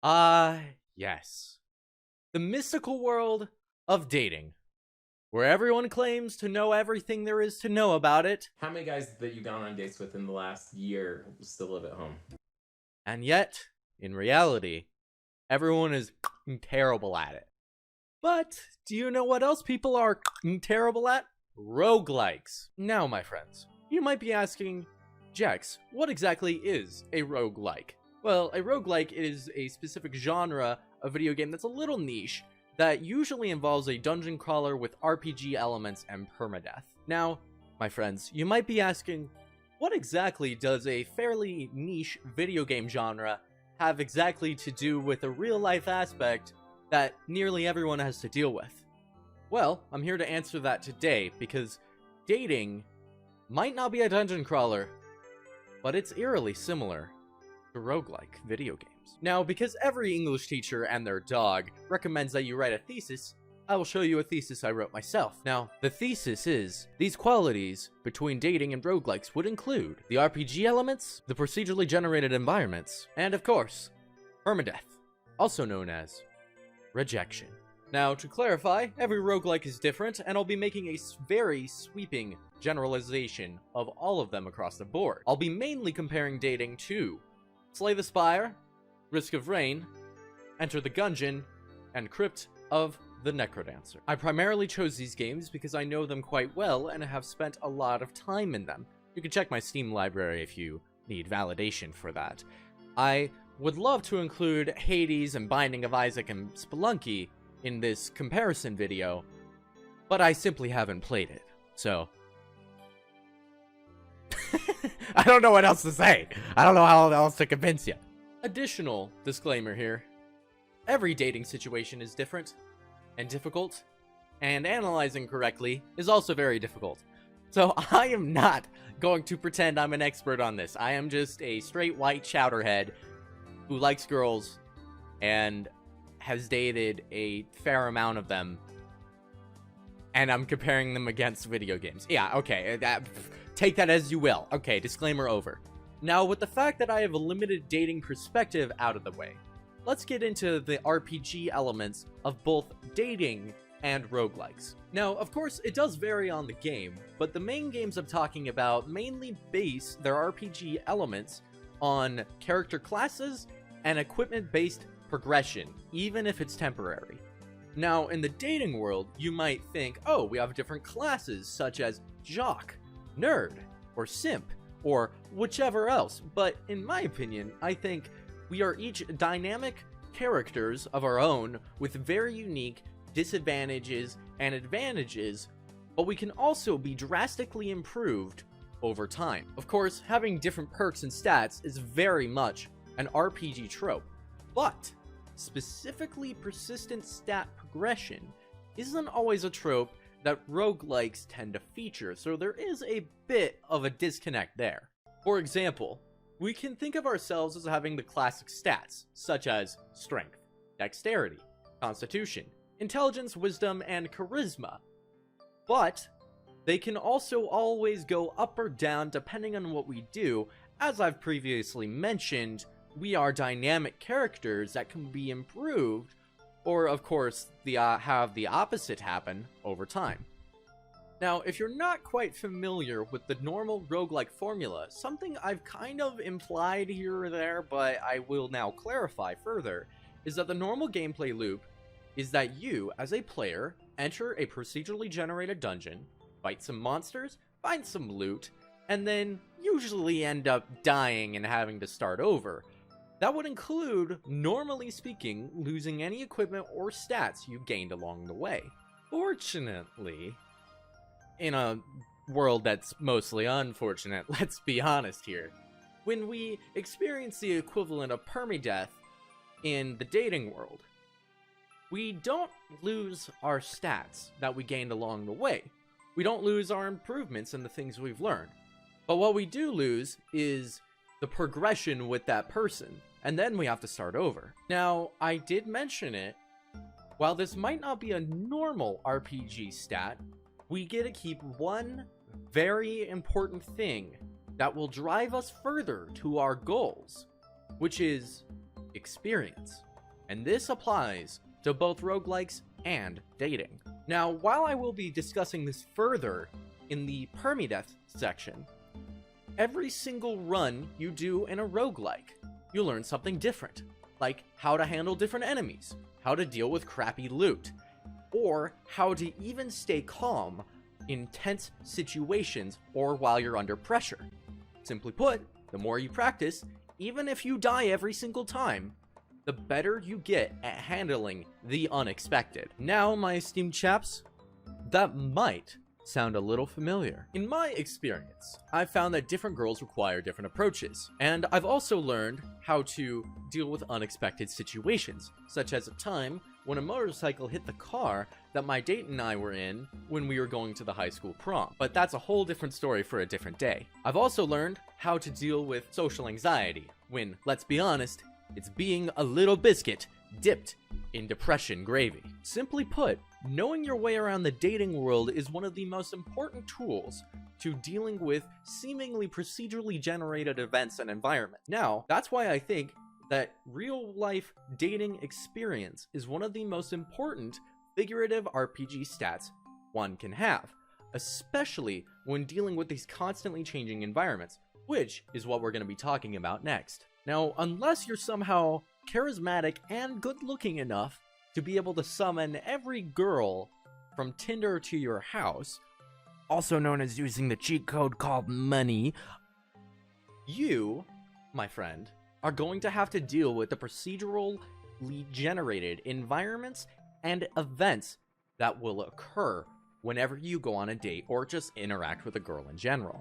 Ah, yes. The mystical world of dating, where everyone claims to know everything there is to know about it, How many guys that you've gone on dates with in the last year still live at home? and yet, in reality, everyone is terrible at it. But do you know what else people are terrible at? Roguelikes. Now, my friends, you might be asking, Jax, what exactly is a roguelike? Well, a roguelike is a specific genre of video game that's a little niche that usually involves a dungeon crawler with RPG elements and permadeath. Now, my friends, you might be asking, what exactly does a fairly niche video game genre have exactly to do with a real-life aspect that nearly everyone has to deal with? Well, I'm here to answer that today, because dating might not be a dungeon crawler, but it's eerily similar to roguelike video games. Now, because every English teacher and their dog recommends that you write a thesis, I will show you a thesis I wrote myself. Now, the thesis is, these qualities between dating and roguelikes would include the RPG elements, the procedurally generated environments, and of course, permadeath, also known as rejection. Now, to clarify, every roguelike is different, and I'll be making a very sweeping generalization of all of them across the board. I'll be mainly comparing dating to Slay the Spire, Risk of Rain, Enter the Gungeon, and Crypt of the Necrodancer. I primarily chose these games because I know them quite well and have spent a lot of time in them. You can check my Steam library if you need validation for that. I would love to include Hades and Binding of Isaac and Spelunky in this comparison video, but I simply haven't played it, so I don't know what else to say. I don't know how else to convince you. Additional disclaimer here. Every dating situation is different and difficult, and analyzing correctly is also very difficult. So I am not going to pretend I'm an expert on this. I am just a straight white chowderhead who likes girls and has dated a fair amount of them, and I'm comparing them against video games. Yeah, okay, take that as you will. Okay, disclaimer over. Now, with the fact that I have a limited dating perspective out of the way, let's get into the RPG elements of both dating and roguelikes. Now, of course, it does vary on the game, but the main games I'm talking about mainly base their RPG elements on character classes and equipment-based progression, even if it's temporary. Now, in the dating world, you might think, oh, we have different classes such as jock, nerd, or simp, or whichever else, but in my opinion, I think we are each dynamic characters of our own with very unique disadvantages and advantages, but we can also be drastically improved over time. Of course, having different perks and stats is very much an RPG trope, but specifically persistent stat progression isn't always a trope that roguelikes tend to feature, so there is a bit of a disconnect there. For example, we can think of ourselves as having the classic stats, such as strength, dexterity, constitution, intelligence, wisdom, and charisma, but they can also always go up or down depending on what we do. As I've previously mentioned, we are dynamic characters that can be improved, or of course, have the opposite happen over time. Now, if you're not quite familiar with the normal roguelike formula, something I've kind of implied here or there, but I will now clarify further, is that the normal gameplay loop is that you, as a player, enter a procedurally generated dungeon, fight some monsters, find some loot, and then usually end up dying and having to start over. That would include, normally speaking, losing any equipment or stats you gained along the way. Fortunately, in a world that's mostly unfortunate, let's be honest here, when we experience the equivalent of permadeath in the dating world, we don't lose our stats that we gained along the way. We don't lose our improvements and the things we've learned. But what we do lose is the progression with that person, and then we have to start over. Now, I did mention it, while this might not be a normal RPG stat, we get to keep one very important thing that will drive us further to our goals, which is experience. And this applies to both roguelikes and dating. Now, while I will be discussing this further in the permadeath section, every single run you do in a roguelike, you learn something different, like how to handle different enemies, how to deal with crappy loot, or how to even stay calm in tense situations or while you're under pressure. Simply put, the more you practice, even if you die every single time, the better you get at handling the unexpected. Now, my esteemed chaps, that might sound a little familiar. In my experience, I've found that different girls require different approaches, and I've also learned how to deal with unexpected situations, such as a time when a motorcycle hit the car that my date and I were in when we were going to the high school prom. But that's a whole different story for a different day. I've also learned how to deal with social anxiety when, let's be honest, it's being a little biscuit dipped in depression gravy. Simply put, knowing your way around the dating world is one of the most important tools to dealing with seemingly procedurally generated events and environments. Now, that's why I think that real-life dating experience is one of the most important figurative RPG stats one can have, especially when dealing with these constantly changing environments, which is what we're going to be talking about next. Now, unless you're somehow charismatic and good-looking enough to be able to summon every girl from Tinder to your house, also known as using the cheat code called money, you, my friend, are going to have to deal with the procedurally generated environments and events that will occur whenever you go on a date or just interact with a girl in general.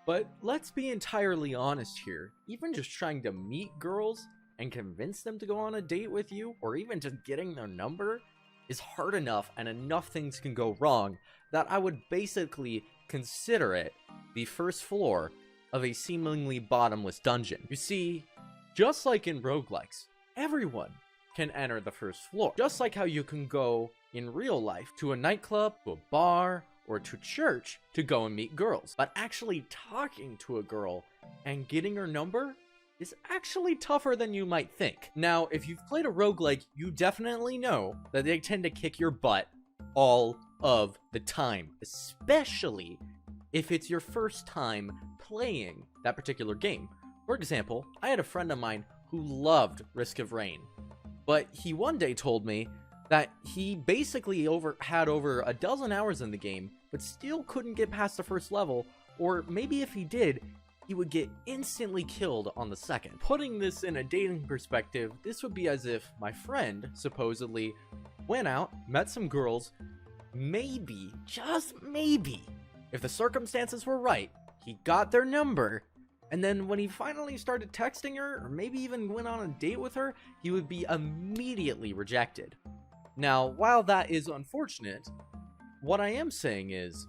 But let's be entirely honest here, even just trying to meet girls and convince them to go on a date with you, or even just getting their number, is hard enough, and enough things can go wrong that I would basically consider it the first floor of a seemingly bottomless dungeon. You see, just like in roguelikes, everyone can enter the first floor. Just like how you can go in real life to a nightclub, to a bar, or to church to go and meet girls. But actually talking to a girl and getting her number is actually tougher than you might think. Now, if you've played a roguelike, you definitely know that they tend to kick your butt all of the time, especially if it's your first time playing that particular game. For example, I had a friend of mine who loved Risk of Rain, but he one day told me that he basically had over a dozen hours in the game, but still couldn't get past the first level, or maybe if he did, he would get instantly killed on the second. Putting this in a dating perspective, this would be as if my friend supposedly went out, met some girls, maybe, just maybe, if the circumstances were right, he got their number, and then when he finally started texting her, or maybe even went on a date with her, he would be immediately rejected. Now, while that is unfortunate, what I am saying is,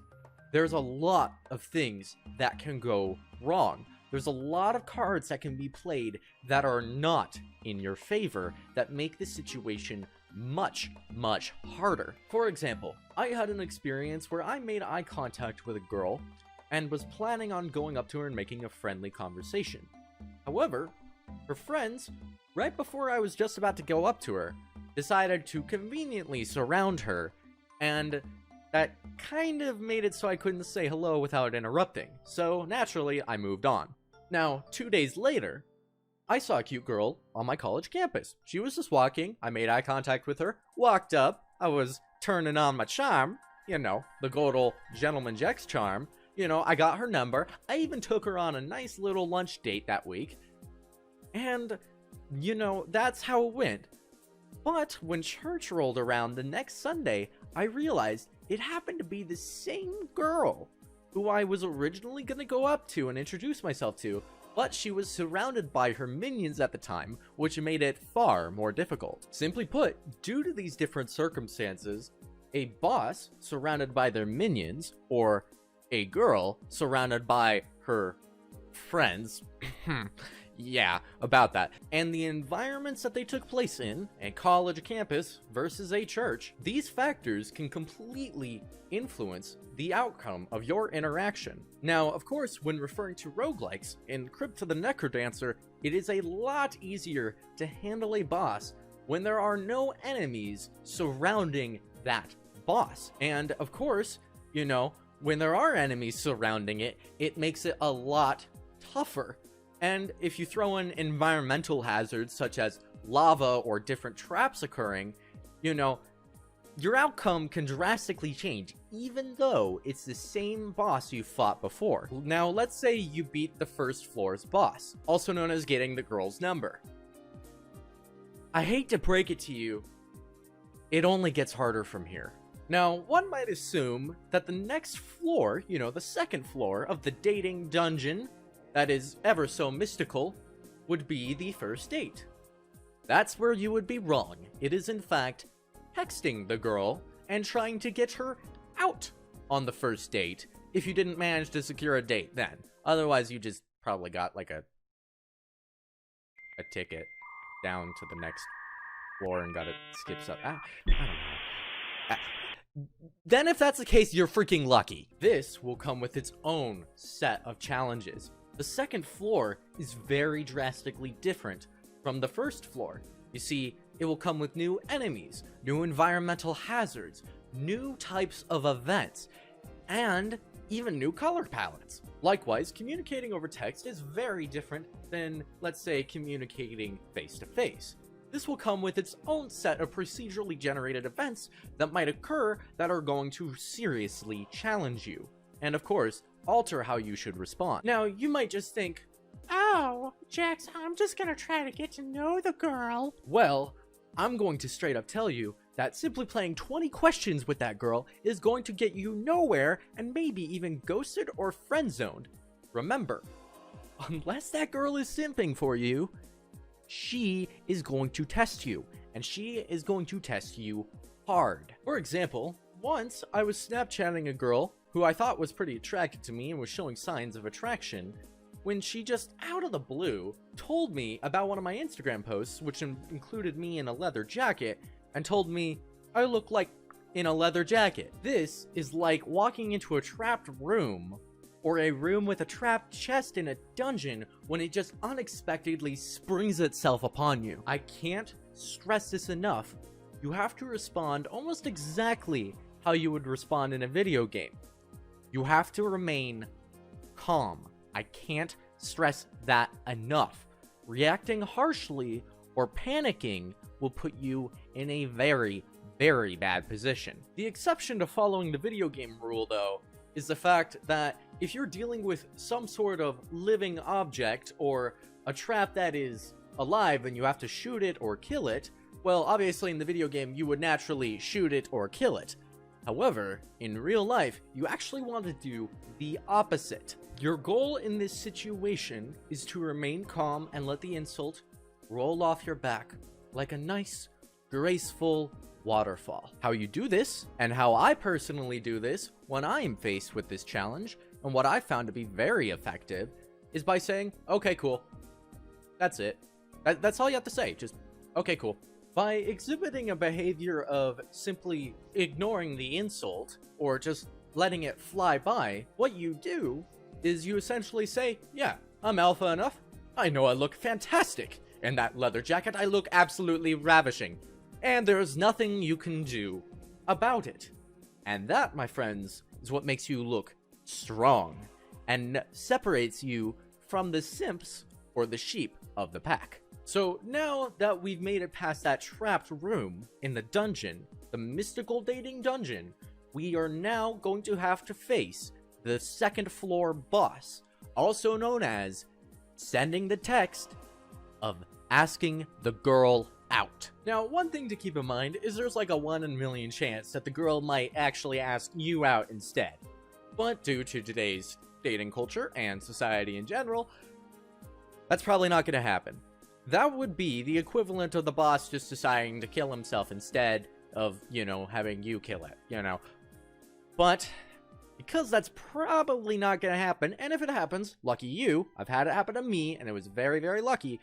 there's a lot of things that can go wrong. There's a lot of cards that can be played that are not in your favor that make the situation much, much harder. For example, I had an experience where I made eye contact with a girl and was planning on going up to her and making a friendly conversation. However, her friends, right before I was just about to go up to her, decided to conveniently surround her, and that kind of made it so I couldn't say hello without interrupting, so naturally I moved on. Now, 2 days later, I saw a cute girl on my college campus. She was just walking, I made eye contact with her, walked up, I was turning on my charm, you know, the good old Gentleman Jack's charm, you know, I got her number, I even took her on a nice little lunch date that week, and, you know, that's how it went. But when church rolled around the next Sunday, I realized it happened to be the same girl who I was originally going to go up to and introduce myself to, but she was surrounded by her minions at the time, which made it far more difficult. Simply put, due to these different circumstances, a boss surrounded by their minions, or a girl surrounded by her friends, yeah, about that, and the environments that they took place in, a college campus versus a church, these factors can completely influence the outcome of your interaction. Now, of course, when referring to roguelikes, in Crypt to the Necrodancer, it is a lot easier to handle a boss when there are no enemies surrounding that boss. And of course, you know, when there are enemies surrounding it, it makes it a lot tougher. And if you throw in environmental hazards such as lava or different traps occurring, you know, your outcome can drastically change, even though it's the same boss you fought before. Now, let's say you beat the first floor's boss, also known as getting the girl's number. I hate to break it to you, it only gets harder from here. Now, one might assume that the next floor, you know, the second floor of the dating dungeon that is ever so mystical, would be the first date. That's where you would be wrong. It is, in fact, texting the girl and trying to get her out on the first date if you didn't manage to secure a date then. Otherwise, you just probably got like a ticket down to the next floor and got it skips up. I don't know. Then if that's the case, you're freaking lucky. This will come with its own set of challenges. The second floor is very drastically different from the first floor. You see, it will come with new enemies, new environmental hazards, new types of events, and even new color palettes. Likewise, communicating over text is very different than, let's say, communicating face-to-face. This will come with its own set of procedurally generated events that might occur that are going to seriously challenge you, and of course, alter how you should respond. Now, you might just think, oh, Jax, I'm just gonna try to get to know the girl. Well, I'm going to straight up tell you that simply playing 20 questions with that girl is going to get you nowhere and maybe even ghosted or friend-zoned. Remember, unless that girl is simping for you, she is going to test you, and she is going to test you hard. For example, once I was Snapchatting a girl who I thought was pretty attracted to me and was showing signs of attraction, when she just out of the blue told me about one of my Instagram posts, which included me in a leather jacket, and told me I look like in a leather jacket. This is like walking into a trapped room, or a room with a trapped chest in a dungeon, when it just unexpectedly springs itself upon you. I can't stress this enough. You have to respond almost exactly how you would respond in a video game. You have to remain calm. I can't stress that enough. Reacting harshly or panicking will put you in a very, very bad position. The exception to following the video game rule, though, is the fact that if you're dealing with some sort of living object or a trap that is alive and you have to shoot it or kill it, well, obviously in the video game you would naturally shoot it or kill it. However, in real life, you actually want to do the opposite. Your goal in this situation is to remain calm and let the insult roll off your back like a nice, graceful waterfall. How you do this, and how I personally do this when I am faced with this challenge, and what I found to be very effective, is by saying, okay, cool. That's it. That's all you have to say. Just, okay, cool. By exhibiting a behavior of simply ignoring the insult, or just letting it fly by, what you do is you essentially say, yeah, I'm alpha enough. I know I look fantastic. In that leather jacket, I look absolutely ravishing. And there's nothing you can do about it. And that, my friends, is what makes you look strong and separates you from the simps or the sheep of the pack. So now that we've made it past that trapped room in the dungeon, the mystical dating dungeon, we are now going to have to face the second floor boss, also known as sending the text of asking the girl out. Now, one thing to keep in mind is there's like a 1 in a million chance that the girl might actually ask you out instead. But due to today's dating culture and society in general, that's probably not going to happen. That would be the equivalent of the boss just deciding to kill himself instead of, you know, having you kill it, you know. But because that's probably not going to happen, and if it happens, lucky you, I've had it happen to me, and it was very, very lucky,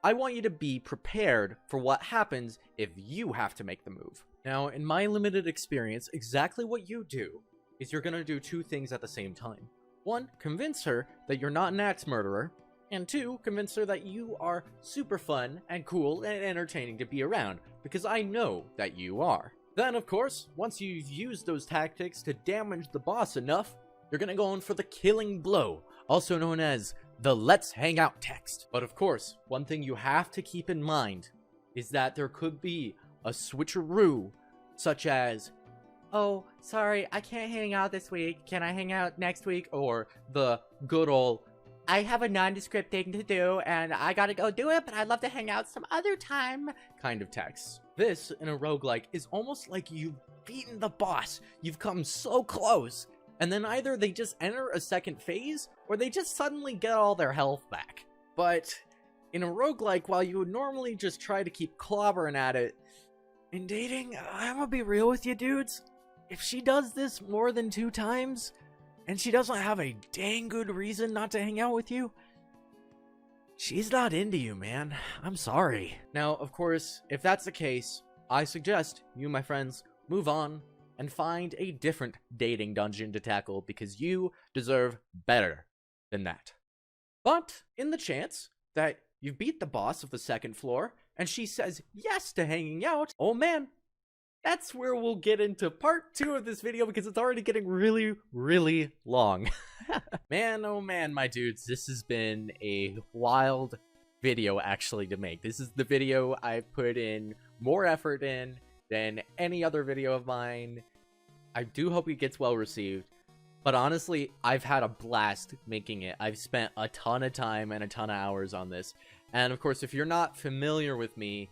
I want you to be prepared for what happens if you have to make the move. Now, in my limited experience, exactly what you do is you're going to do two things at the same time. One, convince her that you're not an axe murderer, And 2, convince her that you are super fun and cool and entertaining to be around, because I know that you are. Then, of course, once you've used those tactics to damage the boss enough, you're gonna go in for the killing blow, also known as the let's hang out text. But of course, one thing you have to keep in mind is that there could be a switcheroo, such as, oh, sorry, I can't hang out this week. Can I hang out next week? Or the good old, I have a nondescript thing to do and I gotta go do it, but I'd love to hang out some other time kind of text. This, in a roguelike, is almost like you've beaten the boss. You've come so close. And then either they just enter a second phase, or they just suddenly get all their health back. But in a roguelike, while you would normally just try to keep clobbering at it, in dating, I'm gonna be real with you dudes. If she does this more than 2 times, and she doesn't have a dang good reason not to hang out with you, she's not into you, man. I'm sorry. Now, of course, if that's the case, I suggest you, my friends, move on and find a different dating dungeon to tackle, because you deserve better than that. But in the chance that you beat the boss of the 2nd floor, and she says yes to hanging out, oh man, that's where we'll get into part 2 of this video, because it's already getting really, really long. Man, oh man, my dudes, this has been a wild video actually to make. This is the video I've put in more effort in than any other video of mine. I do hope it gets well received, but honestly, I've had a blast making it. I've spent a ton of time and a ton of hours on this. And of course, if you're not familiar with me,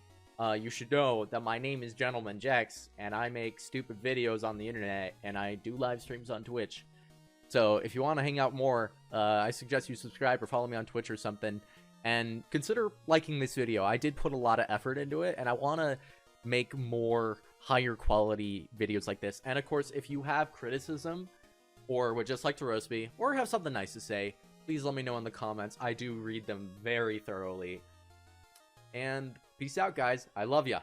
you should know that my name is Gentleman Jax, and I make stupid videos on the internet, and I do live streams on Twitch. So if you want to hang out more, I suggest you subscribe or follow me on Twitch or something, and consider liking this video. I did put a lot of effort into it, and I want to make more higher quality videos like this. And of course, if you have criticism or would just like to roast me or have something nice to say, please let me know in the comments. I do read them very thoroughly. And peace out, guys. I love ya.